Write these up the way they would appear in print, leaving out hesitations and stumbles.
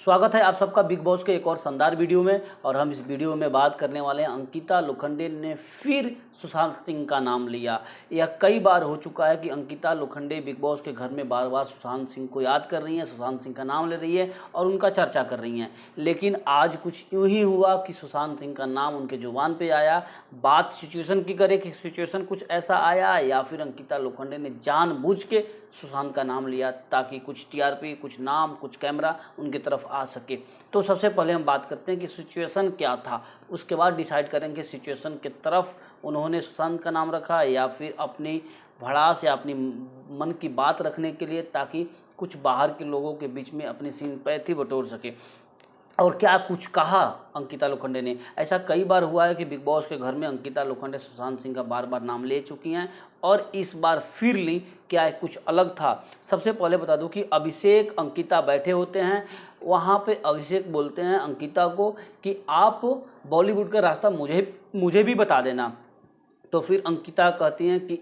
स्वागत है आप सबका बिग बॉस के एक और शानदार वीडियो में। और हम इस वीडियो में बात करने वाले हैं, अंकिता लोखंडे ने फिर सुशांत सिंह का नाम लिया। यह कई बार हो चुका है कि अंकिता लोखंडे बिग बॉस के घर में बार बार सुशांत सिंह को याद कर रही हैं, सुशांत सिंह का नाम ले रही है और उनका चर्चा कर रही हैं। लेकिन आज कुछ यूँ ही हुआ कि सुशांत सिंह का नाम उनके जुबान पे आया। बात सिचुएशन की करे कि सिचुएशन कुछ ऐसा आया या फिर अंकिता लोखंडे ने जानबूझ के सुशांत का नाम लिया ताकि कुछ टीआरपी, कुछ नाम, कुछ कैमरा उनकी तरफ आ सके। तो सबसे पहले हम बात करते हैं कि सिचुएशन क्या था, उसके बाद डिसाइड करेंगे सिचुएशन की तरफ उन्होंने सुशांत का नाम रखा या फिर अपनी भड़ास या अपनी मन की बात रखने के लिए, ताकि कुछ बाहर के लोगों के बीच में अपनी सिंपैथी बटोर सके। और क्या कुछ कहा अंकिता लोखंडे ने। ऐसा कई बार हुआ है कि बिग बॉस के घर में अंकिता लोखंडे सुशांत सिंह का बार बार नाम ले चुकी हैं और इस बार फिर ली। क्या कुछ अलग था? सबसे पहले बता दूं कि अभिषेक अंकिता बैठे होते हैं, वहाँ पे अभिषेक बोलते हैं अंकिता को कि आप बॉलीवुड का रास्ता मुझे भी बता देना। तो फिर अंकिता कहती हैं कि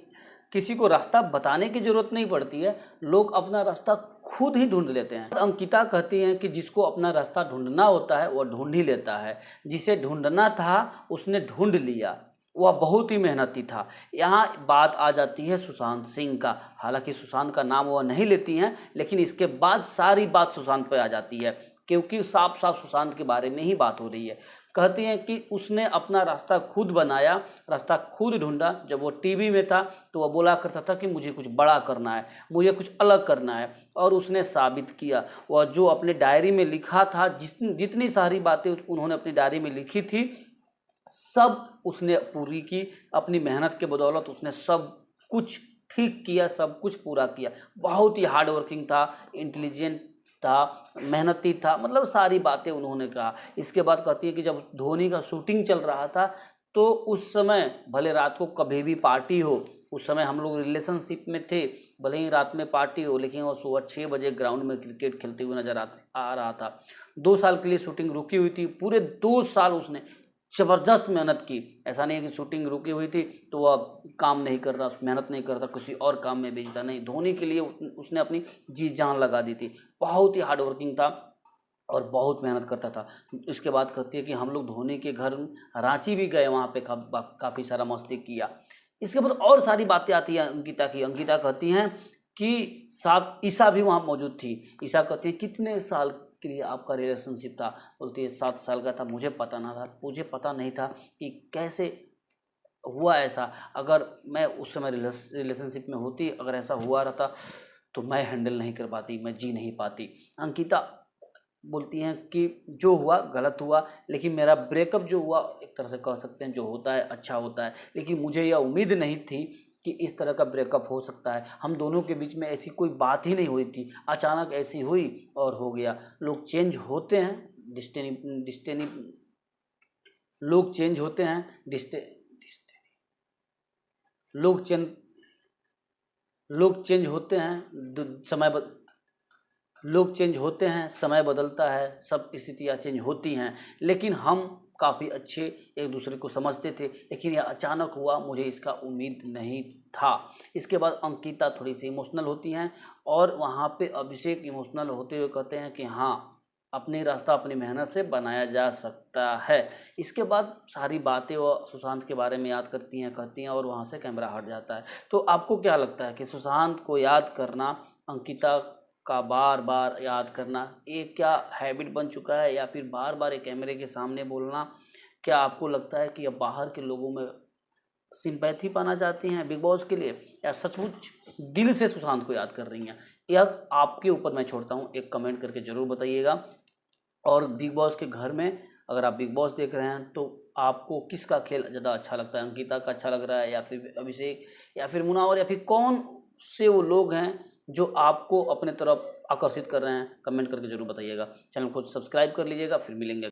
किसी को रास्ता बताने की ज़रूरत नहीं पड़ती है, लोग अपना रास्ता खुद ही ढूंढ लेते हैं। अंकिता कहती हैं कि जिसको अपना रास्ता ढूंढना होता है वह ढूंढ ही लेता है। जिसे ढूंढना था उसने ढूंढ लिया, वह बहुत ही मेहनती था। यहाँ बात आ जाती है सुशांत सिंह का। हालांकि सुशांत का नाम वह नहीं लेती हैं, लेकिन इसके बाद सारी बात सुशांत पर आ जाती है, क्योंकि साफ साफ सुशांत के बारे में ही बात हो रही है। कहती हैं कि उसने अपना रास्ता खुद बनाया, रास्ता खुद ढूंढा। जब वो टीवी में था तो वह बोला करता था कि मुझे कुछ बड़ा करना है, मुझे कुछ अलग करना है, और उसने साबित किया। वह जो अपने डायरी में लिखा था, जितनी सारी बातें उन्होंने अपनी डायरी में लिखी थी, सब उसने पूरी की। अपनी मेहनत के बदौलत उसने सब कुछ ठीक किया, सब कुछ पूरा किया। बहुत ही हार्ड वर्किंग था, इंटेलिजेंट था, मेहनती था, मतलब सारी बातें उन्होंने कहा। इसके बाद कहती है कि जब धोनी का शूटिंग चल रहा था तो उस समय भले रात को कभी भी पार्टी हो, उस समय हम लोग रिलेशनशिप में थे, भले ही रात में पार्टी हो, लेकिन वो सुबह 6 बजे ग्राउंड में क्रिकेट खेलते हुए नजर आ रहा था। 2 साल के लिए शूटिंग रुकी हुई थी, पूरे 2 साल उसने ज़बरदस्त मेहनत की। ऐसा नहीं है कि शूटिंग रुकी हुई थी तो वह काम नहीं कर रहा, मेहनत नहीं करता, किसी और काम में भेजता, नहीं, धोनी के लिए उसने अपनी जी जान लगा दी थी। बहुत ही हार्ड वर्किंग था और बहुत मेहनत करता था। इसके बाद कहती है कि हम लोग धोनी के घर रांची भी गए, वहाँ पे काफ़ी सारा मस्ती किया। इसके बाद और सारी बातें आती हैं अंकिता की। अंकिता कहती हैं कि साथ ईशा भी वहाँ मौजूद थी। ईशा कहती है कितने साल के लिए आपका रिलेशनशिप था? बोलती है 7 साल का था, मुझे पता नहीं था कि कैसे हुआ ऐसा। अगर मैं उस समय रिलेशनशिप में होती, अगर ऐसा हुआ रहता तो मैं हैंडल नहीं कर पाती, मैं जी नहीं पाती। अंकिता बोलती हैं कि जो हुआ गलत हुआ, लेकिन मेरा ब्रेकअप जो हुआ, एक तरह से कह सकते हैं जो होता है अच्छा होता है, लेकिन मुझे यह उम्मीद नहीं थी कि इस तरह का ब्रेकअप हो सकता है। हम दोनों के बीच में ऐसी कोई बात ही नहीं हुई थी, अचानक ऐसी हुई और हो गया। लोग चेंज होते हैं, डिस्टेनी लोग चेंज होते हैं, लोग चेंज लोग चेंज होते हैं, लोग चेंज होते हैं, समय बदलता है, सब स्थितियाँ चेंज होती हैं। लेकिन हम काफ़ी अच्छे एक दूसरे को समझते थे, लेकिन यह अचानक हुआ, मुझे इसका उम्मीद नहीं था। इसके बाद अंकिता थोड़ी सी इमोशनल होती हैं और वहाँ पे अभिषेक इमोशनल होते हुए कहते हैं कि हाँ, अपनी रास्ता अपनी मेहनत से बनाया जा सकता है। इसके बाद सारी बातें वो सुशांत के बारे में याद कहती हैं और वहाँ से कैमरा हट जाता है। तो आपको क्या लगता है कि सुशांत को याद करना, अंकिता का बार बार याद करना, ये क्या हैबिट बन चुका है या फिर बार बार एक कैमरे के सामने बोलना? क्या आपको लगता है कि अब बाहर के लोगों में सिंपैथी पाना चाहती हैं बिग बॉस के लिए, या सचमुच दिल से सुशांत को याद कर रही हैं? यह आपके ऊपर मैं छोड़ता हूँ, एक कमेंट करके ज़रूर बताइएगा। और बिग बॉस के घर में अगर आप बिग बॉस देख रहे हैं तो आपको किसका खेल ज़्यादा अच्छा लगता है? अंकिता का अच्छा लग रहा है या फिर अभिषेक या फिर मुनावर, या फिर कौन से वो लोग हैं जो आपको अपने तरफ आकर्षित कर रहे हैं? कमेंट करके ज़रूर बताइएगा। चैनल को सब्सक्राइब कर लीजिएगा। फिर मिलेंगे।